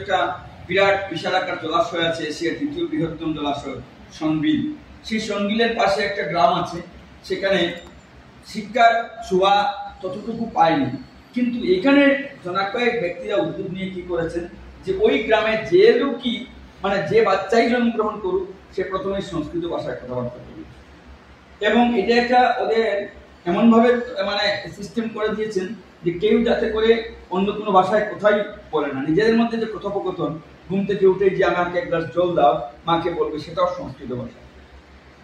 একটা বিরাট বিশালাকার জলাশয় আছে, এশিয়ার দ্বিতীয় বৃহত্তম জলাশয় সনবিল। সেই সনবিলের পাশে একটা গ্রাম আছে, সেখানে শিক্ষার ছোঁয়া ততটুকু পায়নি। কিন্তু এখানে জনক কয়েক ব্যক্তিরা উদ্যোগ নিয়ে কি করেছেন যে ওই গ্রামে যে লোকই মানে যে বাচ্চাই জন্মগ্রহণ করুক সে প্রথমে সংস্কৃত ভাষায় কথাবার্তা বলবে, এবং এটা একটা ওদের এমনভাবে মানে সিস্টেম করে দিয়েছেন যে কেউ যাতে করে অন্য কোনো ভাষায় কোথায় বলে না। নিজেদের মধ্যে যে কথোপকথন, ঘুম থেকে উঠে যে আমাকে এক গ্লাস জল দাও মাকে বলবে, সেটাও সংস্কৃত ভাষা।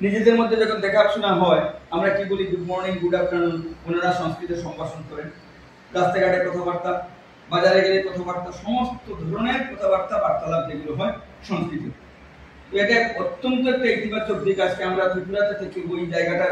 নিজেদের মধ্যে যখন দেখাশোনা হয় আমরা কি বলি গুড মর্নিং, গুড আফটারনুন, ওনারা সংস্কৃতে সম্ভাষণ করেন। রাস্তাঘাটে কথাবার্তা, বাজারে গেলে কথাবার্তা, সমস্ত ধরনের কথাবার্তা বার্তালাপ যেগুলো হয় সংস্কৃত। তো এটা অত্যন্ত একটা ইতিবাচক দিক। আজকে আমরা ত্রিপুরাতে থেকে ওই জায়গাটা